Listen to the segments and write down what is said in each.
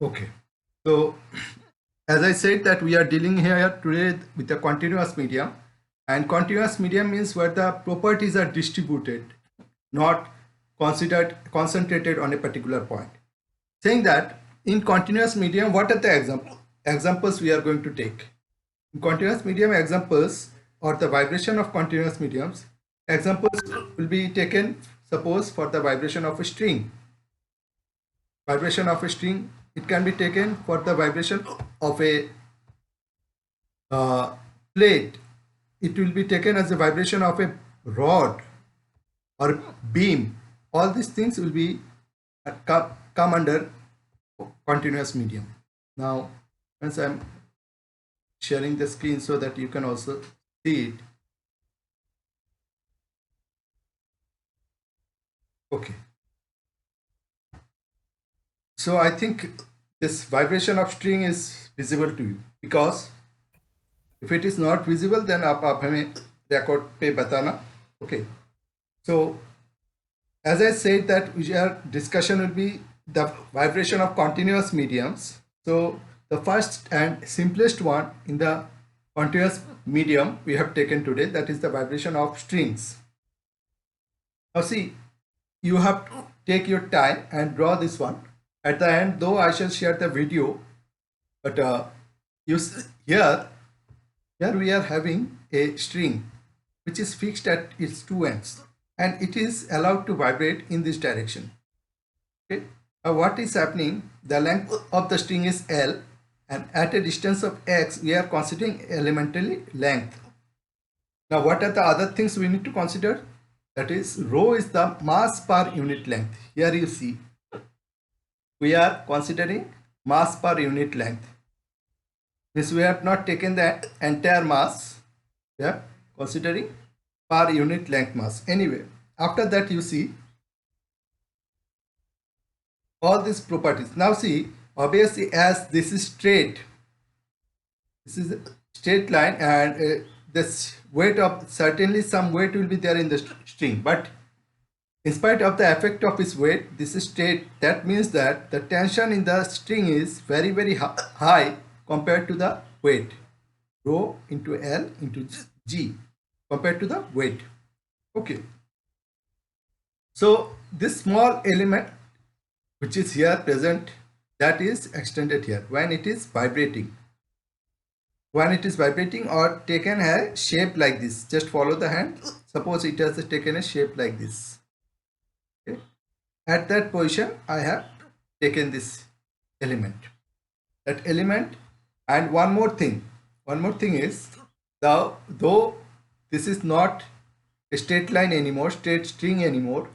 Okay. So as I said that we are dealing here today with a continuous medium, and continuous medium means where the properties are distributed, not considered concentrated on a particular point. Saying that in continuous medium, what are the examples we are going to take? In continuous medium examples or the vibration of continuous mediums, examples will be taken, suppose for the vibration of a string. Vibration of a string, it can be taken for the vibration of a uh, plate. It will be taken as a vibration of a rod or beam. All these things will be come under continuous medium. Now, once I'm sharing the screen so that you can also see it. Okay. So I think this vibration of string is visible to you, because if it is not visible then आप हमें record पे बताना. Okay. So as I said that our discussion will be the vibration of continuous mediums. So the first and simplest one in the continuous medium we have taken today, that is the vibration of strings. Now see, you have to take your time and draw this one. At the end, though I shall share the video, but here we are having a string which is fixed at its two ends, and it is allowed to vibrate in this direction. Okay. Now what is happening? The length of the string is L, and at a distance of x we are considering elementary length. Now what are the other things we need to consider? That is, rho is the mass per unit length. Here you see we are considering mass per unit length. This we have not taken the entire mass. We are considering per unit length mass. Anyway, after that you see all these properties. Now see, obviously as this is straight, this is a straight line, and this weight of, certainly some weight will be there in the string, but in spite of the effect of its weight, this is straight. That means that the tension in the string is very high compared to the weight. Rho into L into G compared to the weight. Okay. So this small element which is here present, that is extended here when it is vibrating. When it is vibrating or taken a shape like this, just follow the hand. Suppose it has taken a shape like this. Okay. At that position I have taken this element, that element. And one more thing is, though this is not a straight line anymore, straight string anymore,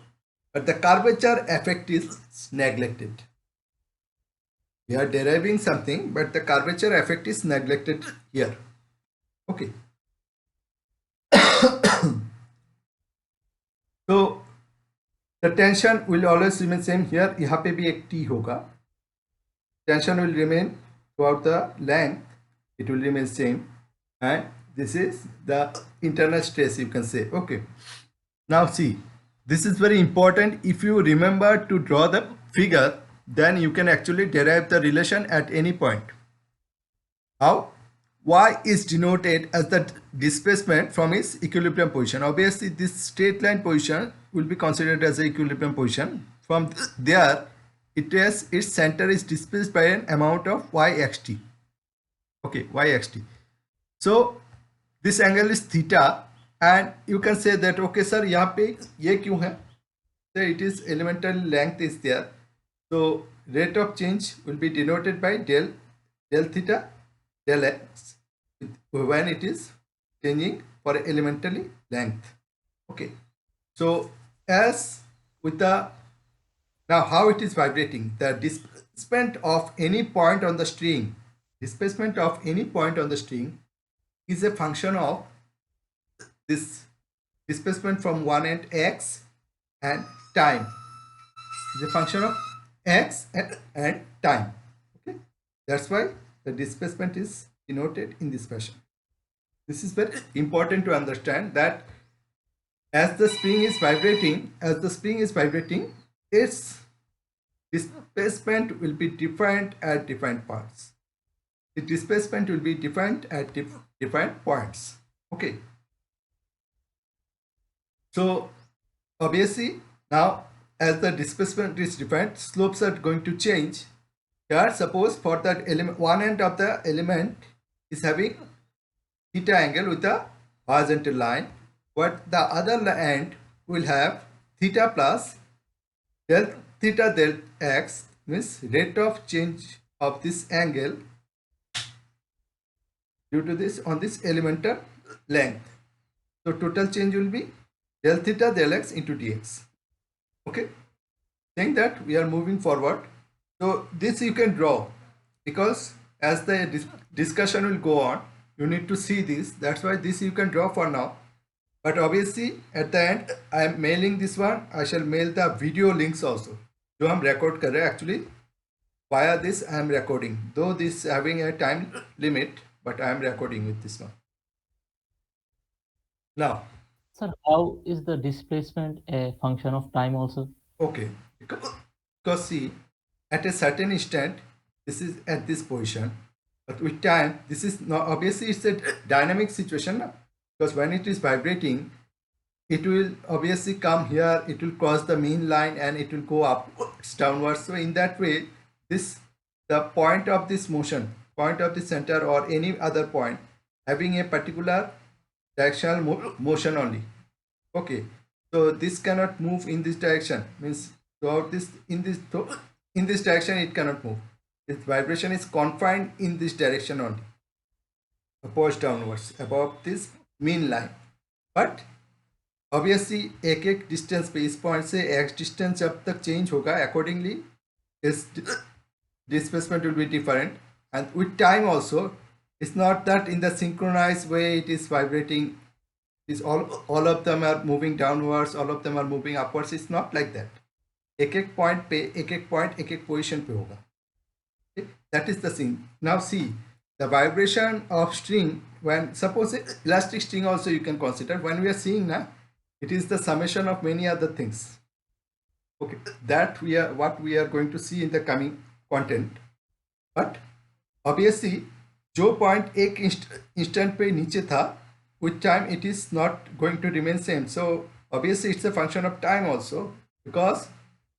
but the curvature effect is neglected. We are deriving something, but the curvature effect is neglected here. Okay. So the tension will always remain same here. यहाँ पे भी एक T होगा. Tension will remain throughout the length. It will remain same, and this is the internal stress, you can say. Okay. Now see, this is very important. If you remember to draw the figure, then you can actually derive the relation at any point. How? Y is denoted as the displacement from its equilibrium position. Obviously, this straight line position will be considered as the equilibrium position. From there, its center is displaced by an amount of yxt. Okay, yxt. So this angle is theta, and you can say that okay sir, यहाँ पे ये क्यों है? So it is elemental length is there. So rate of change will be denoted by del theta del x when it is changing for elementary length. Okay. So as with the, now how it is vibrating, the displacement of any point on the string, displacement of any point on the string is a function of this displacement from one end x and time. Is a function of x and time. Okay, that's why the displacement is denoted in this fashion. This is very important to understand that as the spring is vibrating, its displacement will be different at different points. The displacement will be different at different points. Okay. So obviously now as the displacement is different, slopes are going to change. Here suppose for that element, one end of the element is having theta angle with a horizontal line, but the other end will have theta plus del theta del x, means rate of change of this angle due to this on this elemental length. So total change will be del theta del x into dx. Okay, saying that we are moving forward. So this you can draw, because as the discussion will go on, you need to see this. That's why this you can draw for now. But obviously at the end I am mailing this one. I shall mail the video links also. जो हम record कर रहे हैं actually via this I am recording. Though this having a time limit, but I am recording with this one. Now, Sir, how is the displacement a function of time also? okay, because see, at a certain instant, this is at this position, but with time, this is not obviously it's a dynamic situation, na? Because when it is vibrating, it will obviously come here, it will cross the mean line and it will go up downwards. So in that way, this the point of this motion, point of the center or any other point having a particular directional motion only. Okay, so this cannot move in this direction, means throughout this in this direction it cannot move. Its vibration is confined in this direction only, upwards downwards above this mean line. But obviously एक एक distance पे इस point से x distance जब तक change होगा accordingly its displacement will be different, and with time also it's not that in the synchronized way it is vibrating, is all of them are moving downwards, all of them are moving upwards. It's not like that. एक एक point पे एक एक point एक एक position पे होगा. That is the thing. Now see the vibration of string, when suppose elastic string also you can consider, when we are seeing now it is the summation of many other things. Okay, that we are what we are going to see in the coming content. But obviously जो point एक instant पे नीचे था, with time it is not going to remain same. So obviously it's a function of time also, because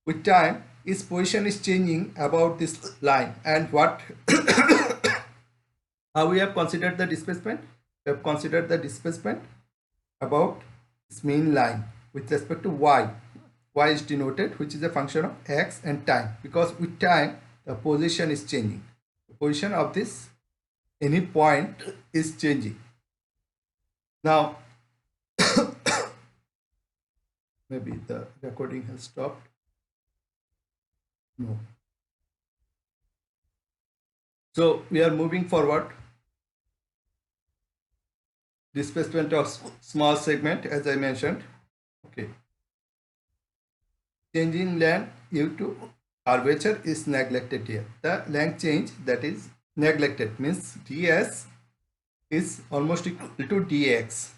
with time its position is changing about this line. And what how we have considered the displacement? We have considered the displacement about this mean line with respect to y. Y is denoted, which is a function of x and time, because with time the position is changing. The position of this any point is changing. Now maybe the recording has stopped. No. So we are moving forward. Displacement of small segment, as I mentioned. Okay. Changing length due to curvature is neglected here. The length change that is neglected, means ds is almost equal to dx,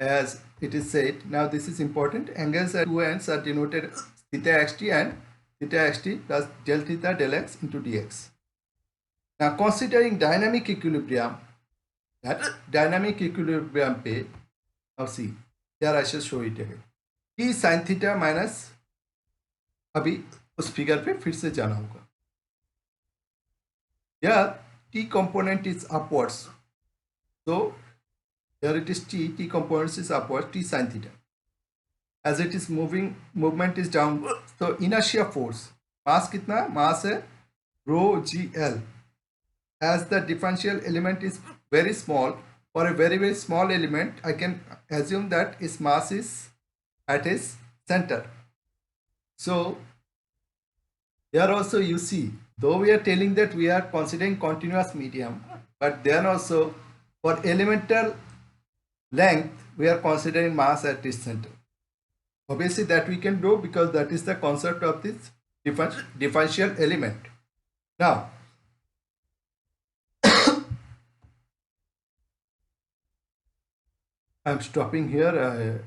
as it is said. Now this is important. Angles at two ends are denoted theta xt and theta xt plus del theta del x into dx. Now considering dynamic equilibrium, that dynamic equilibrium पे, now see here I shall show it again. T sin theta minus, अभी उस figure पे फिर से जाना होगा. Here T component is upwards, so here it is t component is upwards, T sin theta. As it is moving, movement is down, so inertia force, mass कितना, mass है rho gl. As the differential element is very small, for a very small element I can assume that its mass is at its center. So here also you see, though we are telling that we are considering continuous medium, but then also for elemental length we are considering mass at its center. Obviously that we can do, because that is the concept of this differential element. Now I'm stopping here.